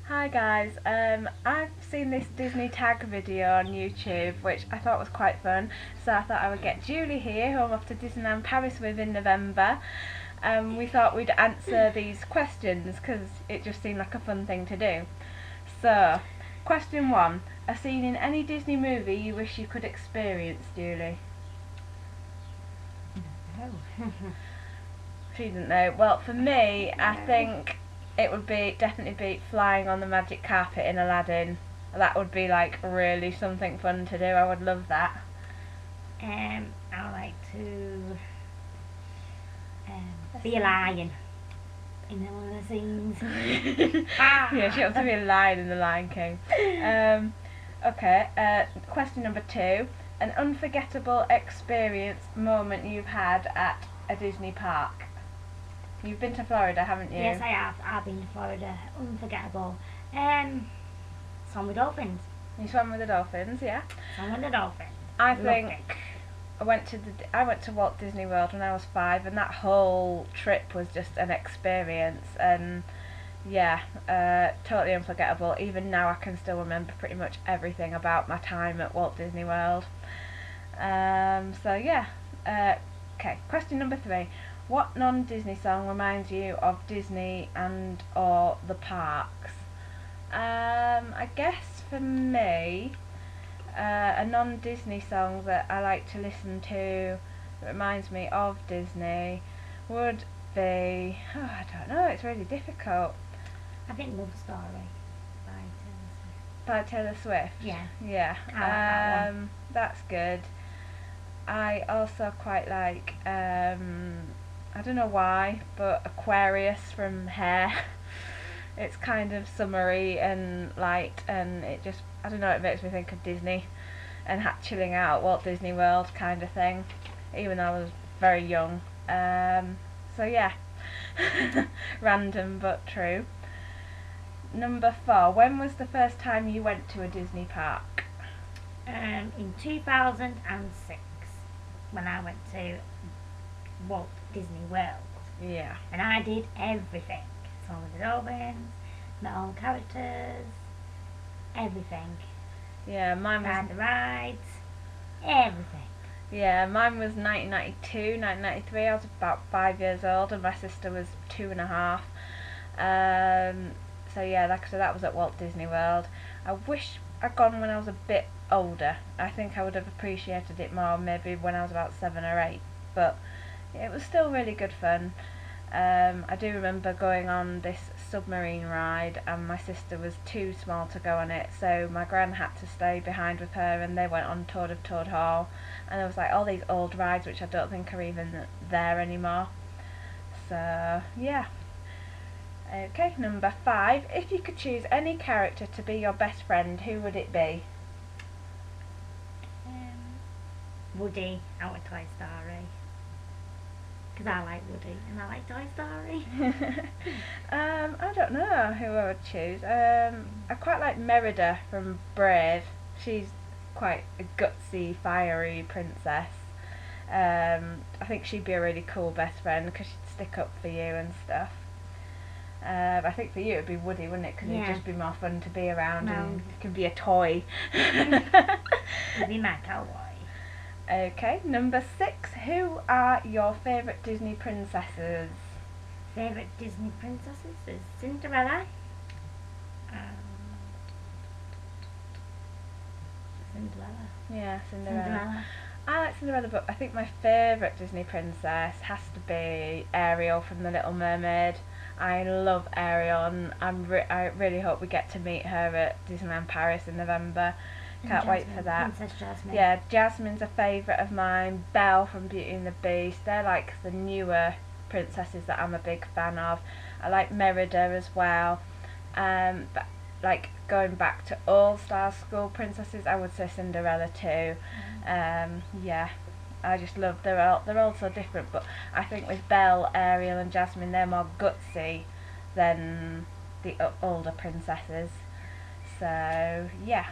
Hi guys, I've seen this Disney tag video on YouTube which I thought was quite fun, so I thought I would get Julie here, who I'm off to Disneyland Paris with in November. We thought we'd answer these questions because it just seemed like a fun thing to do. So, question 1, a scene in any Disney movie you wish you could experience, Julie? No. She didn't know. Well, for me, I think it would definitely be flying on the magic carpet in Aladdin. That would be like really something fun to do. I would love that. I would like to be a lion in one of the scenes. Yeah, she wants to be a lion in The Lion King. Okay, question number 2. An unforgettable experience moment you've had at a Disney park. You've been to Florida, haven't you? Yes, I have. I've been to Florida. Unforgettable. Swam with dolphins. You swam with the dolphins, yeah? Swam with the dolphins. I Loved think it. I went to Walt Disney World when I was 5, and that whole trip was just an experience, and yeah, totally unforgettable. Even now I can still remember pretty much everything about my time at Walt Disney World. So yeah. Okay, question number 3. What non-Disney song reminds you of Disney and or the parks? I guess for me, a non-Disney song that I like to listen to that reminds me of Disney would be, I don't know, it's really difficult. I think Love Story by Taylor Swift. By Taylor Swift? Yeah. Yeah. I like that one. That's good. I also quite like, I don't know why, but Aquarius from Hair. It's kind of summery and light, and it just, I don't know, it makes me think of Disney and chilling out, Walt Disney World kind of thing, even though I was very young. So yeah, random but true. Number 4, when was the first time you went to a Disney park? In 2006, when I went to Walt Disney World. Yeah. And I did everything. Swam with the dolphins, met all the characters, everything. Yeah, mine was... Ride the rides, everything. Yeah, mine was 1992, 1993. I was about 5 years old, and my sister was 2.5. So yeah, like I said, that was at Walt Disney World. I wish I'd gone when I was a bit older. I think I would have appreciated it more maybe when I was about 7 or 8. But it was still really good fun. I do remember going on this submarine ride, and my sister was too small to go on it, so my gran had to stay behind with her, and they went on Tour of Toad Hall, and there was like all these old rides which I don't think are even there anymore. So yeah. Okay, number 5. If you could choose any character to be your best friend, who would it be? Woody out of Toy Story. Because I like Woody and I like Toy Story. I don't know who I would choose. I quite like Merida from Brave. She's quite a gutsy, fiery princess. I think she'd be a really cool best friend because she'd stick up for you and stuff. I think for you it'd be Woody, wouldn't it? Because Yeah. it'd just be more fun to be around, No. and you can be a toy. He'd be my cowboy. Okay, number 6. Who are your favourite Disney princesses? Favourite Disney princesses is Cinderella. Cinderella. Yeah, Cinderella. Cinderella. I like Cinderella, but I think my favourite Disney princess has to be Ariel from The Little Mermaid. I love Ariel, and I really hope we get to meet her at Disneyland Paris in November. Can't wait for that. Princess Jasmine. Yeah, Jasmine's a favourite of mine. Belle from Beauty and the Beast. They're like the newer princesses that I'm a big fan of. I like Merida as well. But like going back to all-star school princesses, I would say Cinderella too. Yeah, I just love. They're all so different, but I think with Belle, Ariel, and Jasmine, they're more gutsy than the older princesses. So yeah.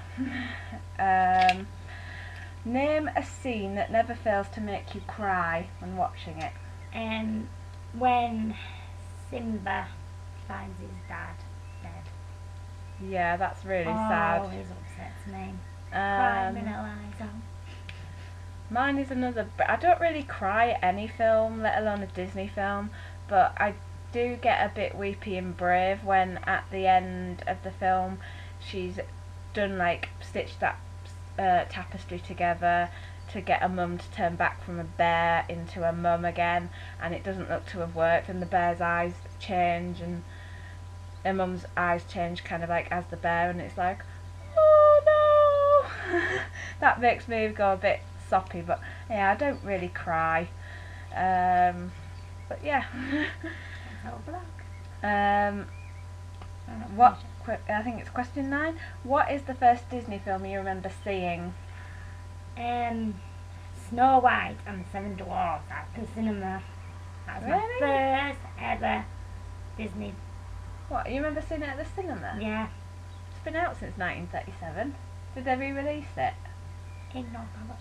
Name a scene that never fails to make you cry when watching it. When Simba finds his dad dead. Yeah, that's really sad. Always upsets me. Cry my little eyes out. Mine is another. I don't really cry at any film, let alone a Disney film, but I do get a bit weepy and brave when at the end of the film she's done like stitched that tapestry together to get a mum to turn back from a bear into a mum again, and it doesn't look to have worked, and the bear's eyes change and her mum's eyes change kind of like as the bear, and it's like, oh no. That makes me go a bit soppy, but yeah, I don't really cry. But yeah. What? I think it's question 9. What is the first Disney film you remember seeing? Snow White and the Seven Dwarfs at the cinema. That was Really? my first ever Disney. What? You remember seeing it at the cinema? Yeah, It's been out since 1937. Did they re-release it? in Northampton.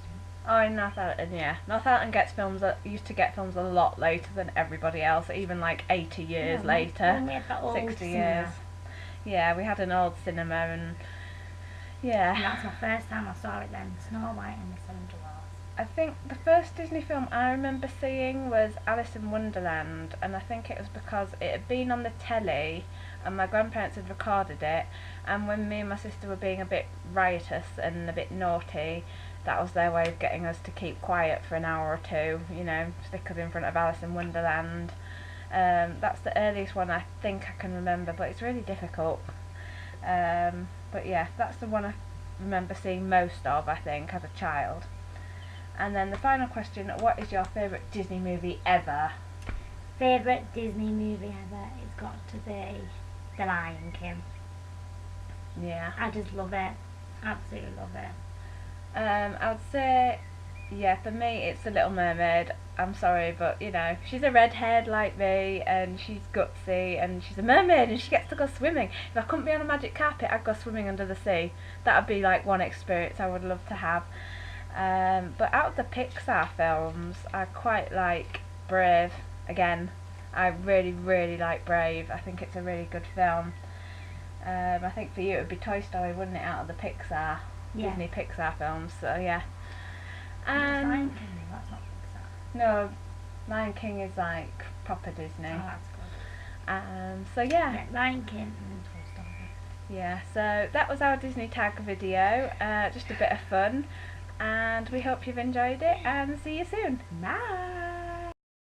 Oh, in Northampton, yeah. Northampton used to get films a lot later than everybody else, even like 80 years later, When we had the old 60 cinema. years. Yeah, we had an old cinema, and And yeah. that's my first time I saw it then. Snow White and the Seven Dwarfs. I think the first Disney film I remember seeing was Alice in Wonderland, and I think it was because it had been on the telly and my grandparents had recorded it, and when me and my sister were being a bit riotous and a bit naughty, that was their way of getting us to keep quiet for an hour or two, you know, stick us in front of Alice in Wonderland. That's the earliest one I think I can remember, but it's really difficult. But yeah, that's the one I remember seeing most of, I think, as a child. And then the final question, what is your favourite Disney movie ever? Favourite Disney movie ever? It's got to be The Lion King. Yeah. I just love it. Absolutely love it. I would say, yeah, for me it's The Little Mermaid. I'm sorry, but you know, she's a redhead like me, and she's gutsy, and she's a mermaid, and she gets to go swimming. If I couldn't be on a magic carpet, I'd go swimming under the sea. That would be like one experience I would love to have. But out of the Pixar films, I quite like Brave. Again, I really, really like Brave. I think it's a really good film. I think for you it would be Toy Story, wouldn't it, out of the Pixar, Yeah. Disney Pixar films, so yeah. Lion King, that's not Pixar. No, Lion King is like proper Disney. Oh, that's good. So yeah. Yeah, Lion King and Toy Story. Yeah, so that was our Disney tag video, just a bit of fun, and we hope you've enjoyed it, and see you soon. Bye.